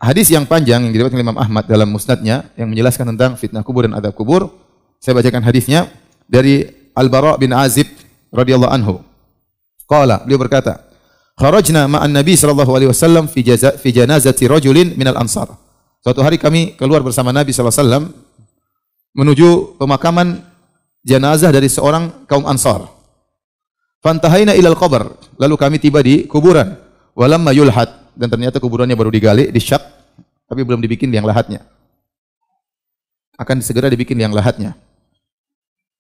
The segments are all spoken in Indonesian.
hadis yang panjang yang diriwayatkan Imam Ahmad dalam musnadnya yang menjelaskan tentang fitnah kubur dan adab kubur. Saya bacakan hadisnya dari Al-Bara bin Azib radhiyallahu anhu. Qala, beliau berkata, "Kharajna ma'an Nabi sallallahu alaihi wasallam fi janazati rajulin minal ansar." Suatu hari kami keluar bersama Nabi sallallahu alaihi wasallam menuju pemakaman jenazah dari seorang kaum Ansar. Fantahaina ilal qabr, lalu kami tiba di kuburan. Walamma yulhat, dan ternyata kuburannya baru digali, disyak, tapi belum dibikin liang lahatnya. Akan segera dibikin liang lahatnya.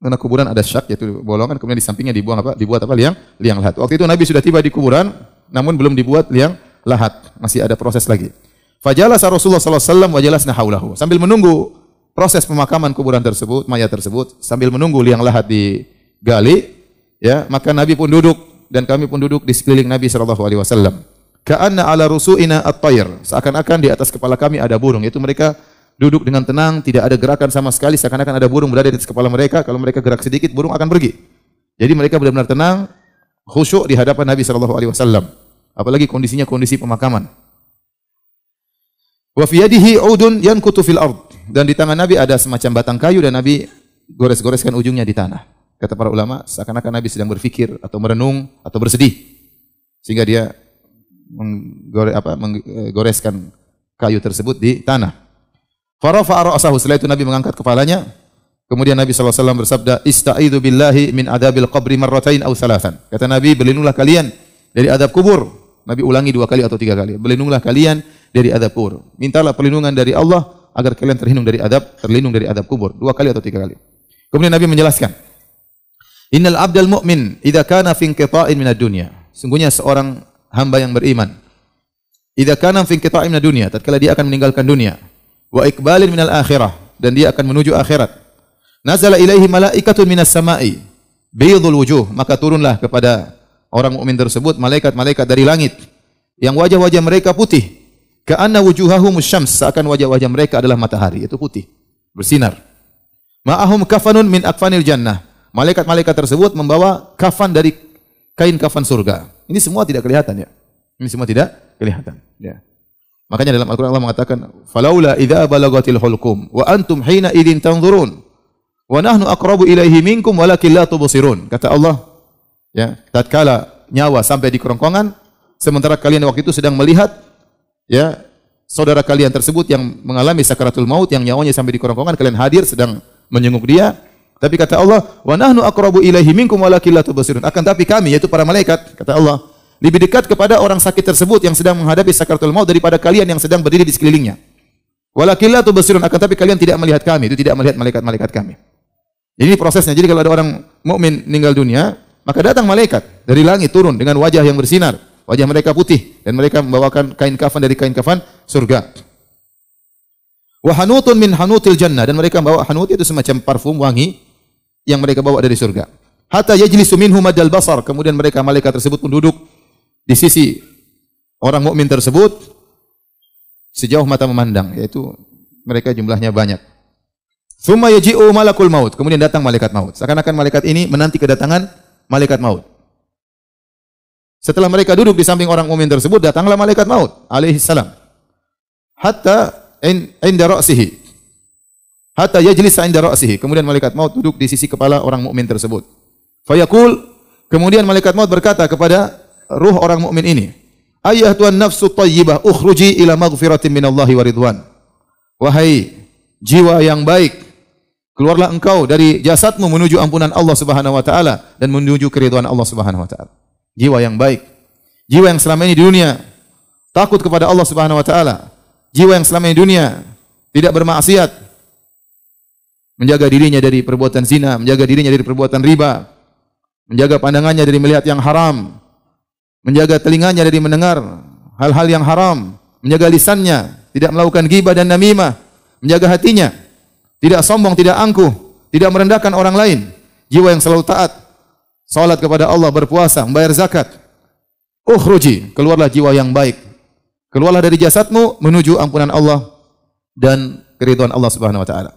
Karena kuburan ada syak, yaitu bolongan, kemudian di sampingnya dibuat apa? Liang lahat. Waktu itu Nabi sudah tiba di kuburan, namun belum dibuat liang lahat, masih ada proses lagi. Fajalasa Rasulullah sallallahu alaihi wasallam wa jalasna haulahu. Sambil menunggu proses pemakaman kuburan tersebut, mayat tersebut, sambil menunggu liang lahat digali, ya, maka Nabi pun duduk dan kami pun duduk di sekeliling Nabi sallallahu alaihi wasallam. Ka'anna ala rusu'ina at-tayr. Seakan-akan di atas kepala kami ada burung, yaitu mereka duduk dengan tenang, tidak ada gerakan sama sekali, seakan-akan ada burung berada di atas kepala mereka. Kalau mereka gerak sedikit, burung akan pergi. Jadi mereka benar-benar tenang, khusyuk di hadapan Nabi sallallahu alaihi wasallam. Apalagi kondisinya kondisi pemakaman. Wa fi yadihi 'udun yankutu fil ard. Dan di tangan Nabi ada semacam batang kayu dan Nabi gores-goreskan ujungnya di tanah. Kata para ulama, seakan-akan Nabi sedang berfikir atau merenung atau bersedih. Sehingga dia menggoreskan kayu tersebut di tanah. Farafa'a ra'sahu, setelah itu Nabi mengangkat kepalanya. Kemudian Nabi sallallahu alaihi wasallam bersabda, "Ista'idzu billahi min adabil qabri marratain aw thalathan." Kata Nabi, berlindunglah kalian dari adab kubur. Nabi ulangi 2 kali atau 3 kali. Berlindunglah kalian dari adab kubur. Mintalah perlindungan dari Allah agar kalian terlindung dari adab kubur. 2 kali atau 3 kali. Kemudian Nabi menjelaskan, "Innal 'abdal mu'min idza kana fi inqita'in minad dunya." Sungguhnya seorang hamba yang beriman, idza kana fi inqita'in minad dunya, tatkala dia akan meninggalkan dunia, wa iqbalin minal akhirah, dan dia akan menuju akhirat. Nazala ilaihi malaikatun minas sama'i baydul wujuh, maka turunlah kepada orang mukmin tersebut malaikat-malaikat dari langit yang wajah-wajah mereka putih. Ka'anna wujuhahumus syams, seakan wajah-wajah mereka adalah matahari, itu putih, bersinar. Ma'ahum kafanun min akfanil jannah. Malaikat-malaikat tersebut membawa kafan dari kain kafan surga. Ini semua tidak kelihatan, ya. Ini semua tidak kelihatan, ya. Makanya dalam Al-Qur'an Allah mengatakan, "Falaula idza balagatil hulqum wa antum hina idzin tanzurun wa nahnu aqrabu ilaihi minkum walakin la tubsirun." Kata Allah, ya, tatkala nyawa sampai di kerongkongan, sementara kalian waktu itu sedang melihat, ya, saudara kalian tersebut yang mengalami sakaratul maut, yang nyawanya sampai di kerongkongan, kalian hadir sedang menjenguk dia. Tapi kata Allah, "Wa nahnu aqrabu ilaihi minkum walakin la tubsirun." Akan tapi kami, yaitu para malaikat, kata Allah, lebih dekat kepada orang sakit tersebut yang sedang menghadapi sakaratul maut daripada kalian yang sedang berdiri di sekelilingnya. Walakin la tubsirun, akan tapi kalian tidak melihat kami, itu tidak melihat malaikat-malaikat kami. Jadi prosesnya. Jadi kalau ada orang mukmin meninggal dunia, maka datang malaikat dari langit turun dengan wajah yang bersinar, wajah mereka putih, dan mereka membawakan kain kafan dari kain kafan surga. Wa hanutun min hanutil jannah, dan mereka membawa hanut, itu semacam parfum wangi yang mereka bawa dari surga. Hatta yajlisu minhum madal basar, kemudian mereka malaikat tersebut pun duduk di sisi orang mukmin tersebut sejauh mata memandang, yaitu mereka jumlahnya banyak. Tsumma yaji'u malakul maut, kemudian datang malaikat maut. Seakan-akan malaikat ini menanti kedatangan malaikat maut. Setelah mereka duduk di samping orang mukmin tersebut, datanglah malaikat maut alaihi salam. Hatta inda ra'sihi. Hatta yajlisa inda ra'sihi. Kemudian malaikat maut duduk di sisi kepala orang mukmin tersebut. Fayaqul, kemudian malaikat maut berkata kepada ruh orang mukmin ini, "Ayyatuhan nafsu thayyibah, ukhruji ila maghfiratin minallahi wa ridwan." Wahai jiwa yang baik, keluarlah engkau dari jasadmu menuju ampunan Allah Subhanahu wa taala dan menuju keridhaan Allah Subhanahu wa taala. Jiwa yang baik, jiwa yang selama ini di dunia takut kepada Allah Subhanahu wa taala, jiwa yang selama ini di dunia tidak bermaksiat, menjaga dirinya dari perbuatan zina, menjaga dirinya dari perbuatan riba, menjaga pandangannya dari melihat yang haram, menjaga telinganya dari mendengar hal-hal yang haram, menjaga lisannya tidak melakukan ghibah dan namimah, menjaga hatinya tidak sombong, tidak angkuh, tidak merendahkan orang lain, jiwa yang selalu taat, salat kepada Allah, berpuasa, membayar zakat. Ukhruji, keluarlah jiwa yang baik, keluarlah dari jasadmu menuju ampunan Allah dan keridhaan Allah Subhanahu wa taala.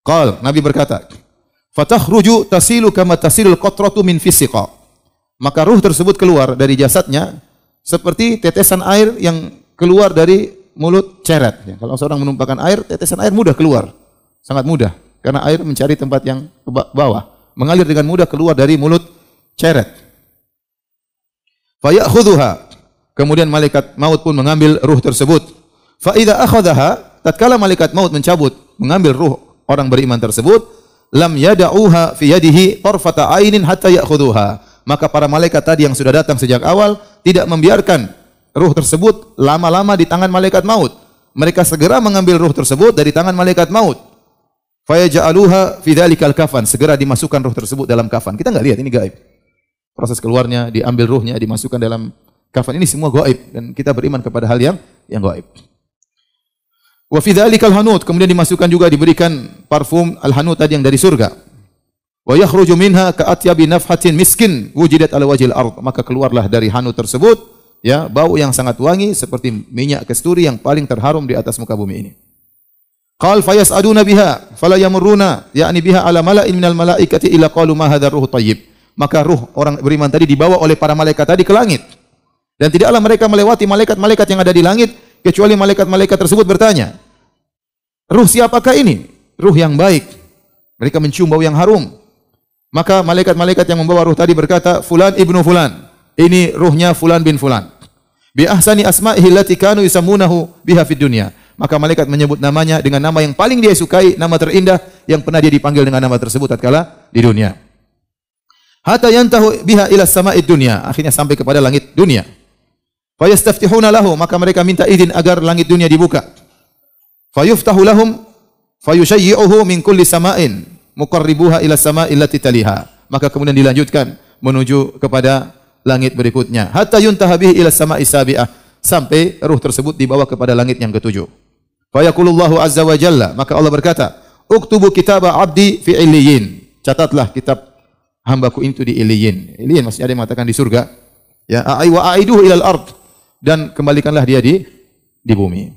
Qal, Nabi berkata, "Fatakhruju tasilu kama tasilul qatratu min fisiqa." Maka ruh tersebut keluar dari jasadnya seperti tetesan air yang keluar dari mulut ceret. Ya, kalau seorang menumpahkan air, tetesan air mudah keluar, sangat mudah, karena air mencari tempat yang ke bawah, mengalir dengan mudah keluar dari mulut ceret. Fayakhudhuha, kemudian malaikat maut pun mengambil ruh tersebut. Fa idza akhadhaha, tatkala malaikat maut mencabut, mengambil ruh orang beriman tersebut, lam yada'uha fi yadihi tarfata ainin hatta ya'khudhuha. Maka para malaikat tadi yang sudah datang sejak awal tidak membiarkan ruh tersebut lama-lama di tangan malaikat maut. Mereka segera mengambil ruh tersebut dari tangan malaikat maut. Fayaj'aluha fi dzalikal kafan, segera dimasukkan ruh tersebut dalam kafan. Kita enggak lihat, ini gaib. Proses keluarnya, diambil ruhnya, dimasukkan dalam kafan, ini semua gaib dan kita beriman kepada hal yang gaib. Wa fi dzalikal hanut, kemudian dimasukkan juga, diberikan parfum al-hanut tadi yang dari surga. Wa yakhruju minha ka'atyabi nafhatin miskin wujidat ala wajhil ard, maka keluarlah dari hanut tersebut ya bau yang sangat wangi seperti minyak kasturi yang paling terharum di atas muka bumi ini. Qal fayas'aduna biha fala yamurruna ya'ni biha ala mala'in minal malaikati illa qalu ma hadzal ruhu thayyib. Maka ruh orang beriman tadi dibawa oleh para malaikat tadi ke langit. Dan tidaklah mereka melewati malaikat-malaikat yang ada di langit kecuali malaikat-malaikat tersebut bertanya, "Ruh siapakah ini?" Ruh yang baik. Mereka mencium bau yang harum. Maka malaikat-malaikat yang membawa ruh tadi berkata, "Fulan ibnu fulan." Ini ruhnya fulan bin fulan. Bi ahsani asma'ihi allati kanu yusammunahu biha fid dunya. Maka malaikat menyebut namanya dengan nama yang paling dia sukai, nama terindah yang pernah dia dipanggil dengan nama tersebut tatkala di dunia. Hatta yantahu biha ila sama'id dunya, akhirnya sampai kepada langit dunia. Fayastaftihuna lahu, maka mereka minta izin agar langit dunia dibuka. Fayuftahu lahum fayushayyi'uhu min kulli sama'in muqarribuha ila sama'il lati taliha. Maka kemudian dilanjutkan menuju kepada langit berikutnya. Hatta yuntaha bihi ila sama'is sabi'ah, sampai ruh tersebut dibawa kepada langit yang ketujuh. Fa yaqulullahu azza wa jalla, maka Allah berkata, "Uktubu kitaba 'abdi fi illiyin." Catatlah kitab hambaku itu di illiyin. Illiyin maksudnya ada yang mengatakan di surga. Ya, ai wa aiduhu ilal ard, dan kembalikanlah dia di bumi.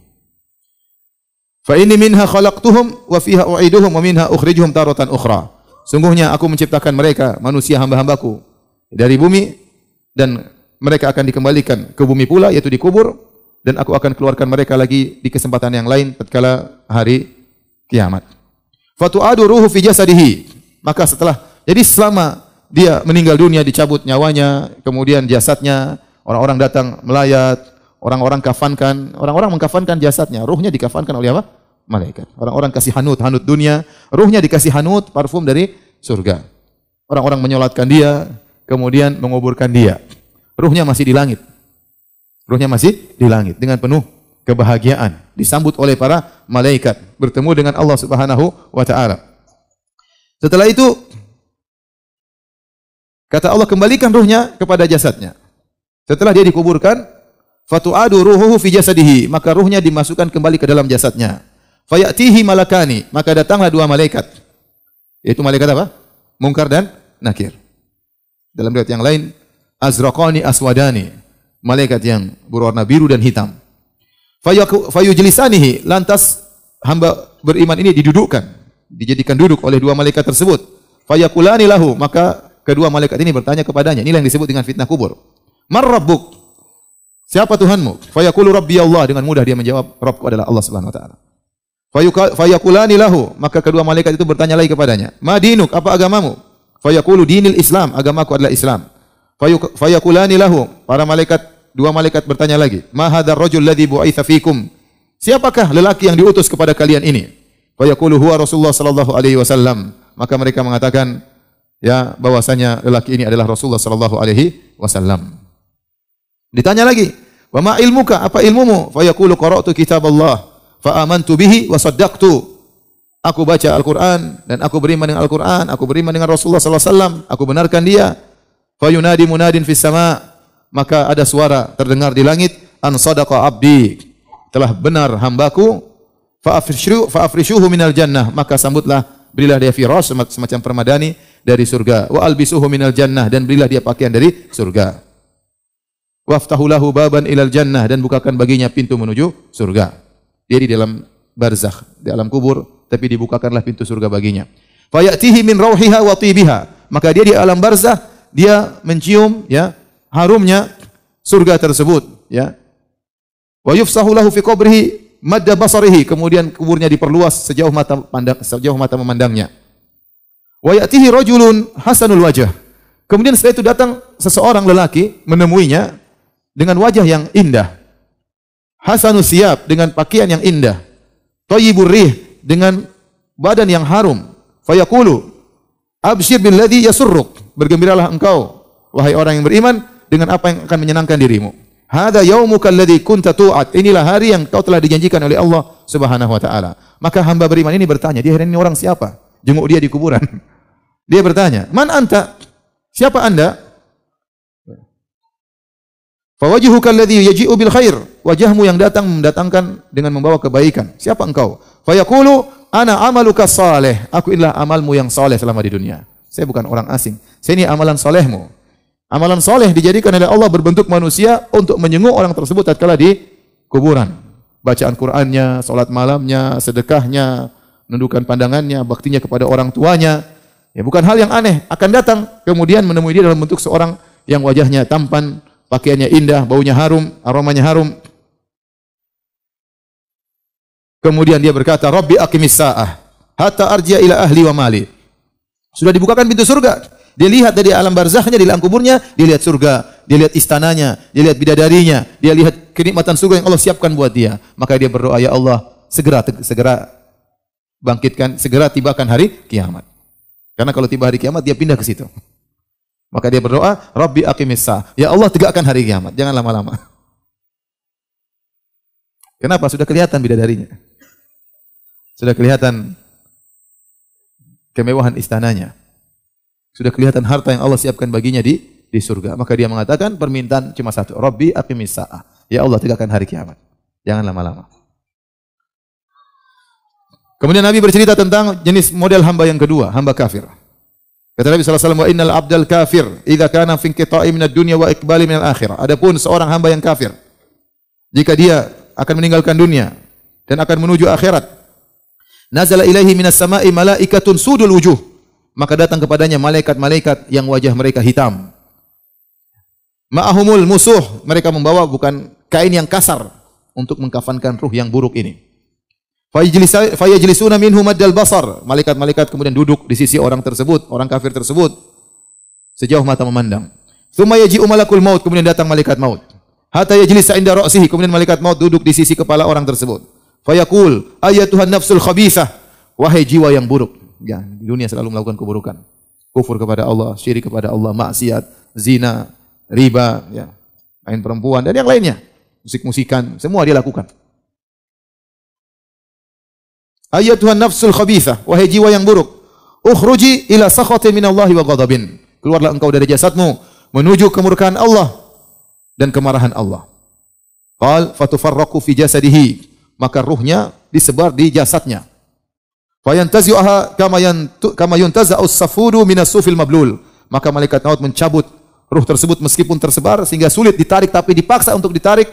Fa inni minha khalaqtuhum wa fiha u'iduhum wa minha ukhrijuhum taratan ukhra. Sungguhnya aku menciptakan mereka, manusia hamba-hambaku, dari bumi, dan mereka akan dikembalikan ke bumi pula, yaitu dikubur, dan aku akan keluarkan mereka lagi di kesempatan yang lain tatkala hari kiamat. Fatu'adu ruhu fi jasadihi. Maka jadi selama dia meninggal dunia, dicabut nyawanya, kemudian jasadnya, orang-orang datang melayat, orang-orang kafankan, orang-orang mengkafankan jasadnya, ruhnya dikafankan oleh apa? Malaikat. Orang-orang kasih hanut dunia, ruhnya dikasih hanut, parfum dari surga. Orang-orang menyolatkan dia, kemudian menguburkan dia. Ruhnya masih di langit. Ruhnya masih di langit dengan penuh kebahagiaan, disambut oleh para malaikat, bertemu dengan Allah Subhanahu wa taala. Setelah itu kata Allah, kembalikan ruhnya kepada jasadnya. Setelah dia dikuburkan, fatu'adu ruhuhu fi jasadihi, maka ruhnya dimasukkan kembali ke dalam jasadnya. Fayatihi malakani, maka datanglah dua malaikat. Yaitu malaikat apa? Munkar dan Nakir. Dalam riwayat yang lain, azraqani aswadani, malaikat yang berwarna biru dan hitam. Fayujlisanihi, lantas hamba beriman ini didudukkan, dijadikan duduk oleh dua malaikat tersebut. Fayakulani lahu, maka kedua malaikat ini bertanya kepadanya. Inilah yang disebut dengan fitnah kubur. Man rabbuk? Siapa Tuhanmu? Fayaqulu rabbi Allah, dengan mudah dia menjawab, Rabbku adalah Allah Subhanahu wa taala. Fayaqulani lahu, maka kedua malaikat itu bertanya lagi kepadanya, ma dinuk, apa agamamu? Fayaqulu dinil Islam, agamaku adalah Islam. Fayaqulani lahu, dua malaikat bertanya lagi, ma hadzal rajul ladzi bu'itsa fikum? Siapakah lelaki yang diutus kepada kalian ini? Fayaqulu huwa Rasulullah sallallahu alaihi wasallam. Maka mereka mengatakan, ya, bahwasanya lelaki ini adalah Rasulullah sallallahu alaihi wasallam. Ditanya lagi, wa ma ilmuka, apa ilmumu? Fayaqulu qara'tu kitaballah fa amantu bihi wa saddaqtu. Aku baca Al-Qur'an dan aku beriman dengan Al-Qur'an, aku beriman dengan Rasulullah sallallahu alaihi wasallam, aku benarkan dia. Fa yunadi munadin fis sama, maka ada suara terdengar di langit, an sadaqa abdi, telah benar hambaku. Fa afrishuhu minal jannah, maka sambutlah, berilah dia firas, semacam permadani dari surga. Wa albisuhu minal jannah, dan berilah dia pakaian dari surga. Waftahu lahu baban ilal jannah, dan bukakan baginya pintu menuju surga. Dia di dalam barzakh, di alam kubur, tapi dibukakanlah pintu surga baginya. Fayatihi min rauhiha wa tibiha, maka dia di alam barzakh, dia mencium ya harumnya surga tersebut, ya. Wa yufsahu lahu fi qabrihi madda basarihi, kemudian kuburnya diperluas sejauh mata memandangnya. Wa ya'tihi rajulun hasanul wajh. Kemudian setelah itu datang seseorang lelaki menemuinya dengan wajah yang indah. Hasanus siyab, dengan pakaian yang indah. Thayyibur rih, dengan badan yang harum. Fayaqulu abshir billadhi yasurruk, bergembiralah engkau wahai orang yang beriman dengan apa yang akan menyenangkan dirimu. Hadza yaumuka alladhi kunta tu'ad, inilah hari yang kau telah dijanjikan oleh Allah Subhanahu wa taala. Maka hamba beriman ini bertanya, dia ini orang siapa? Jenguk dia di kuburan. Dia bertanya, "Man anta?" Siapa Anda? Fawajhuka alladhi yaji'u bil khair, wajahmu yang datang mendatangkan dengan membawa kebaikan. Siapa engkau? Fayaqulu ana amaluka saleh, aku inilah amalmu yang saleh selama di dunia. Saya bukan orang asing. Saya ini amalan salehmu. Amalan saleh dijadikan oleh Allah berbentuk manusia untuk menjenguk orang tersebut tatkala di kuburan. Bacaan Qur'annya, salat malamnya, sedekahnya, menundukkan pandangannya, baktinya kepada orang tuanya. Ya, bukan hal yang aneh. Akan datang kemudian menemui dia dalam bentuk seorang yang wajahnya tampan, pakaiannya indah, baunya harum, aromanya harum. Kemudian dia berkata, "Rabbi aqimis sa'ah hatta arji'a ila ahli wa mali." Sudah dibukakan pintu surga. Dia lihat dari alam barzakhnya, di alam kuburnya, dia lihat surga, dia lihat istananya, dia lihat bidadarinya, dia lihat kenikmatan surga yang Allah siapkan buat dia. Maka dia berdoa, "Ya Allah, segera bangkitkan, segera tibakan hari kiamat." Karena kalau tiba hari kiamat dia pindah ke situ. Maka dia berdoa, "Rabbi aqimis sa'ah." Ya Allah, tegakkan hari kiamat, jangan lama-lama. Kenapa? Sudah kelihatan bidadarinya. Sudah kelihatan kemewahan istananya. Sudah kelihatan harta yang Allah siapkan baginya di surga. Maka dia mengatakan permintaan cuma satu, Rabbi aqimis sa'ah. Ya Allah, tegakkan hari kiamat. Jangan lama-lama. Kemudian Nabi bercerita tentang jenis model hamba yang kedua, hamba kafir. Kata Nabi SAW, "Wa innal abdal kafir idza kana fi inqita'i minad dunya wa iqbali minal akhirah." Adapun seorang hamba yang kafir, jika dia akan meninggalkan dunia dan akan menuju akhirat, nazala ilaihi minas sama'i malaikatun sudul wujuh, maka datang kepadanya malaikat-malaikat yang wajah mereka hitam. Ma'ahumul musuh, mereka membawa bukan kain yang kasar untuk mengkafankan ruh yang buruk ini. Fayajlisuna minhu maddal basar, malaikat-malaikat kemudian duduk di sisi orang tersebut, orang kafir tersebut sejauh mata memandang. Tsumma yaji'u malakul maut, kemudian datang malaikat maut. Hatta yajlisa inda ra'sihi, kemudian malaikat maut duduk di sisi kepala orang tersebut. Fayaqul ayyatuhan nafsul khabithah, wahai jiwa yang buruk. Ya, di dunia selalu melakukan keburukan. Kufur kepada Allah, syirik kepada Allah, maksiat, zina, riba, ya, main perempuan dan yang lainnya. Musik-musikan, semua dia lakukan. Ayyatuhan nafsul khabithah, wahai jiwa yang buruk, ukhruji ila sakhatin minallahi wa ghadabin. Keluarlah engkau dari jasadmu menuju kemurkaan Allah dan kemarahan Allah. Qal fatufarraqu fi jasadihi, maka ruhnya disebar di jasadnya. Fayantazi'uha kama yuntaza'us safudu minas sufil mablul, maka malaikat maut mencabut ruh tersebut meskipun tersebar sehingga sulit ditarik, tapi dipaksa untuk ditarik.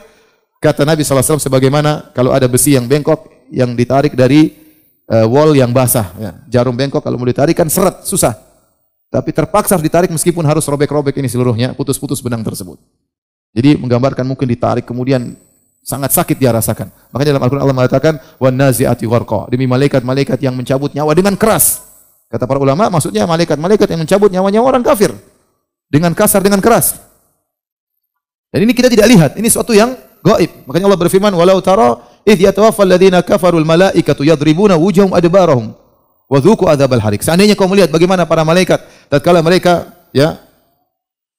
Kata Nabi SAW, sebagaimana kalau ada besi yang bengkok yang ditarik dari wall yang basah, ya. Jarum bengkok kalau mau ditarik kan seret, susah. Tapi terpaksa harus ditarik meskipun harus robek-robek ini seluruhnya, putus-putus benang tersebut. Jadi menggambarkan mungkin ditarik kemudian sangat sakit dia rasakan. Makanya dalam Al-Quran Allah mengatakan wan nazi'ati gharqa, demi malaikat-malaikat yang mencabut nyawa dengan keras. Kata para ulama maksudnya malaikat-malaikat yang mencabut nyawa-nyawa orang kafir dengan kasar, dengan keras. Dan ini kita tidak lihat, ini suatu yang gaib. Makanya Allah berfirman, walau tara idh yatawaffal ladzina kafarul malaikatu yadribuna wujuhum adbarahum wa dzuqu adzabal harik. Seandainya kau melihat bagaimana para malaikat tatkala mereka ya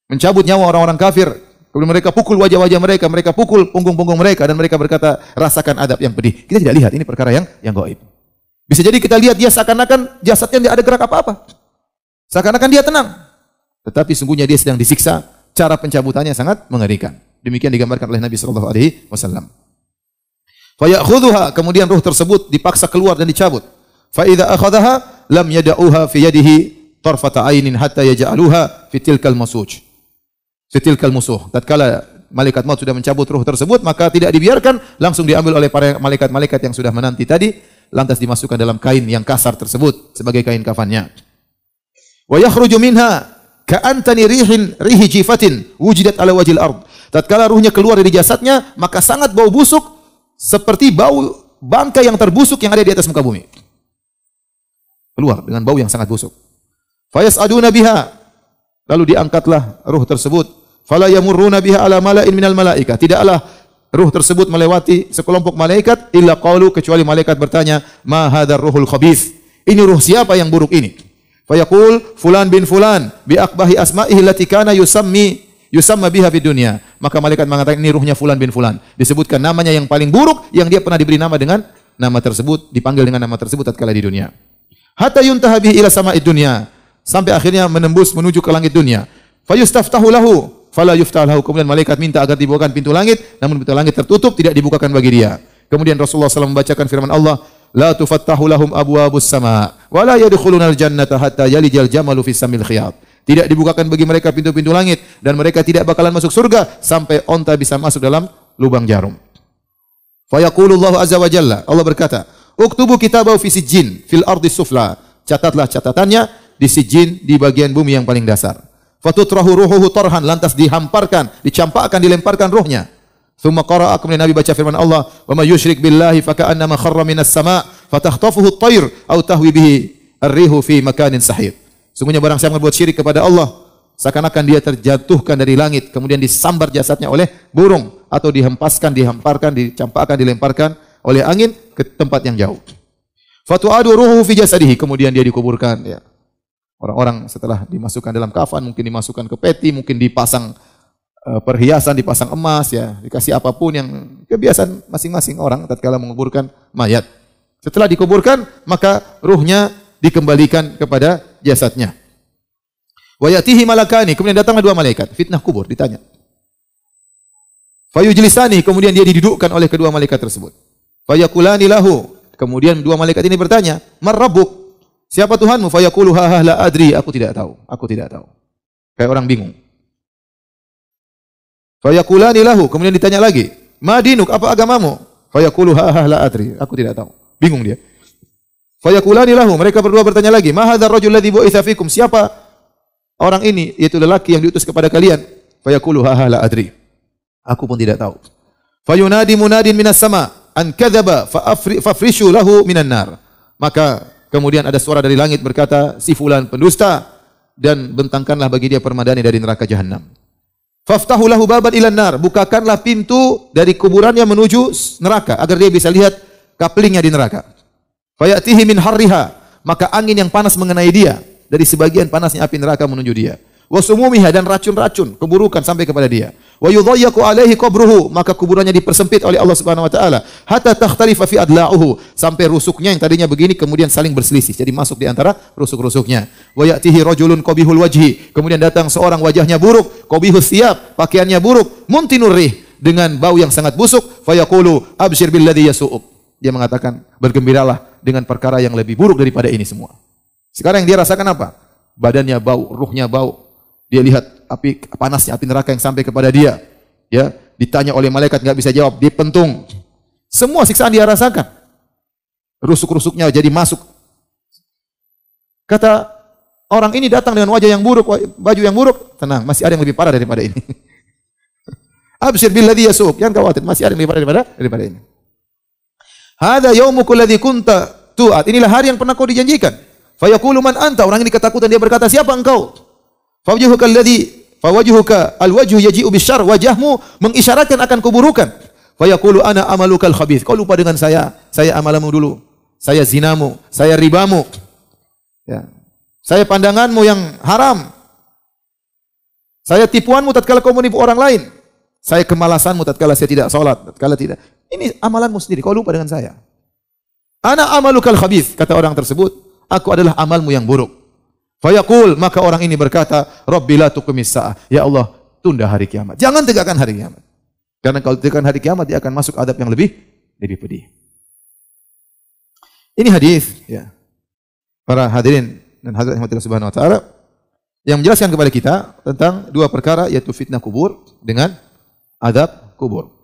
mencabut nyawa orang-orang kafir, kemudian mereka pukul wajah-wajah mereka, mereka pukul punggung-punggung mereka dan mereka berkata, rasakan adab yang pedih. Kita tidak lihat, ini perkara yang gaib. Bisa jadi kita lihat dia seakan-akan jasadnya tidak ada gerak apa-apa. Seakan-akan dia tenang. Tetapi sungguhnya dia sedang disiksa, cara pencabutannya sangat mengerikan. Demikian digambarkan oleh Nabi sallallahu alaihi wasallam. Fa ya'khudhuha, kemudian ruh tersebut dipaksa keluar dan dicabut. Fa idza akhadhaha lam yad'uha fi yadihi tarfata ainin hatta yaj'aluha fi tilkal masuj. Fi tilkal musuh. Tatkala malaikat maut sudah mencabut ruh tersebut, maka tidak dibiarkan, langsung diambil oleh para malaikat-malaikat yang sudah menanti tadi, lantas dimasukkan dalam kain yang kasar tersebut sebagai kain kafannya. Wa yakhruju minha ka'antani rihi jifatin wujidat ala wajhil ard. Tatkala ruhnya keluar dari jasadnya, maka sangat bau busuk seperti bau bangkai yang terbusuk yang ada di atas muka bumi. Keluar dengan bau yang sangat busuk. Fayas'aduna biha, lalu diangkatlah ruh tersebut. Fala yamurruna biha ala mala'in minal malaika. Tidaklah ruh tersebut melewati sekelompok malaikat illa qalu, kecuali malaikat bertanya, ma hadzal ruhul khabith. Ini ruh siapa yang buruk ini? Fayaqul fulan bin fulan bi aqbahi asma'ihi allati kana yusamma biha fid dunya. Maka malaikat mengatakan ini ruhnya fulan bin fulan. Disebutkan namanya yang paling buruk yang dia pernah diberi nama dengan nama tersebut, dipanggil dengan nama tersebut tatkala di dunia. Hatta yuntaha bihi ila sama'id dunya. Sampai akhirnya menembus menuju ke langit dunia. Fayustaftahu lahu fala yuftah lahu. Kemudian malaikat minta agar dibukakan pintu langit, namun pintu langit tertutup, tidak dibukakan bagi dia. Kemudian Rasulullah SAW membacakan firman Allah, la tufattahu lahum abwabus sama wa la yadkhulunal jannata hatta yalijal jamalu fis samil khiyat. Tidak dibukakan bagi mereka pintu-pintu langit dan mereka tidak bakalan masuk surga sampai onta bisa masuk dalam lubang jarum. Fa yaqulullahu azza wa jalla, Allah berkata, uktubu kitabahu fi sijjin fil ardi sufla. Catatlah catatannya di sijjin, di bagian bumi yang paling dasar. Fatutrahu ruhuhu tarhan, lantas dihamparkan, dicampakkan, dilemparkan ruhnya. Thumma qara'a, kemudian Nabi baca firman Allah, wa may yusyrik billahi faka'annama kharra minas sama' fatakhtafuhu at-tayr aw tahwi bihi ar-rihu fi makanin sahih. Sungguhnya barang siapa berbuat syirik kepada Allah, seakan-akan dia terjatuhkan dari langit, kemudian disambar jasadnya oleh burung, atau dihempaskan, dihamparkan, dicampakkan, dilemparkan oleh angin ke tempat yang jauh. Fatu'adu ruhuhu fi jasadihi, kemudian dia dikuburkan, ya. Orang-orang setelah dimasukkan dalam kafan, mungkin dimasukkan ke peti, mungkin dipasang perhiasan, dipasang emas, ya, dikasih apapun yang kebiasaan masing-masing orang tatkala menguburkan mayat. Setelah dikuburkan, maka ruhnya dikembalikan kepada jasadnya. Wa yatihi malakani, kemudian datanglah dua malaikat, fitnah kubur, ditanya. Fayujlisani, kemudian dia didudukkan oleh kedua malaikat tersebut. Fayaqulani lahu, kemudian dua malaikat ini bertanya, "Man rabbuk?" Siapa Tuhanmu? Fayaqulu ha la adri, aku tidak tahu. Aku tidak tahu. Kayak orang bingung. Fayaqulani lahu, kemudian ditanya lagi, "Ma dinuk, apa agamamu?" Fayaqulu ha la adri, aku tidak tahu. Bingung dia. Fayaqulani lahu, mereka berdua bertanya lagi, "Ma hadzal rajul ladzi bu'itsa fikum?" Siapa orang ini, yaitu lelaki yang diutus kepada kalian? Fayaqulu ha la adri. Aku pun tidak tahu. Fayunadi munadin minas sama an kadzaba fafrishu lahu minan nar. Maka kemudian ada suara dari langit berkata, si fulan pendusta, dan bentangkanlah bagi dia permadani dari neraka jahanam. Faftahu lahu baban ilan nar, bukakanlah pintu dari kuburannya menuju neraka agar dia bisa lihat kaplingnya di neraka. Fayatihi min harriha, maka angin yang panas mengenai dia, dari sebagian panasnya api neraka menuju dia. Wa sumumiha, dan racun-racun keburukan sampai kepada dia. Wa yudhayyaqu alaihi qabruhu, maka kuburannya dipersempit oleh Allah Subhanahu wa taala, hatta takhtalifa fi adla'uhu, sampai rusuknya yang tadinya begini kemudian saling berselisih, jadi masuk di antara rusuk-rusuknya. Wa ya'tihi rajulun qabihul wajhi, kemudian datang seorang wajahnya buruk, qabihus thiyab, pakaiannya buruk, muntinur rih, dengan bau yang sangat busuk. Fa yaqulu abshir billadhi yasu'uk, dia mengatakan bergembiralah dengan perkara yang lebih buruk daripada ini semua. Sekarang yang dia rasakan apa? Badannya bau, ruhnya bau. Dia lihat api panasnya, api neraka yang sampai kepada dia. Ya, ditanya oleh malaikat enggak bisa jawab, dipentung. Semua siksaan dia rasakan. Rusuk-rusuknya jadi masuk. Kata orang ini datang dengan wajah yang buruk, baju yang buruk, tenang, masih ada yang lebih parah daripada ini. Absyir billadzi yasuk, jangan khawatir, masih ada yang lebih parah daripada ini. Hadza yaumukul ladzi kunta tu'at. Inilah hari yang pernah kau dijanjikan. Fa yaqulu man anta, orang ini ketakutan, dia berkata, siapa engkau? Fawajuhuka alwajhu yaji'u bisyarr, wajahmu mengisyaratkan akan keburukan. Fa yaqulu ana amalukal khabith, kau lupa dengan saya amalanmu dulu, saya zinamu, saya ribamu, ya, saya pandanganmu yang haram, saya tipuanmu tatkala kau menipu orang lain, saya kemalasanmu tatkala saya tidak salat, tatkala tidak. Ini amalanmu sendiri, kau lupa dengan saya. Ana amalukal khabith, kata orang tersebut, aku adalah amalmu yang buruk. Fayaqul, maka orang ini berkata, Rabbi la tuqimis sa'ah, ya Allah, tunda hari kiamat. Jangan tegakkan hari kiamat. Karena kalau tegakkan hari kiamat, dia akan masuk adab yang lebih pedih. Ini hadis, ya, para hadirin dan hadirat rahmatillah subhanahu wa ta'ala, yang menjelaskan kepada kita tentang dua perkara, yaitu fitnah kubur dengan adab kubur.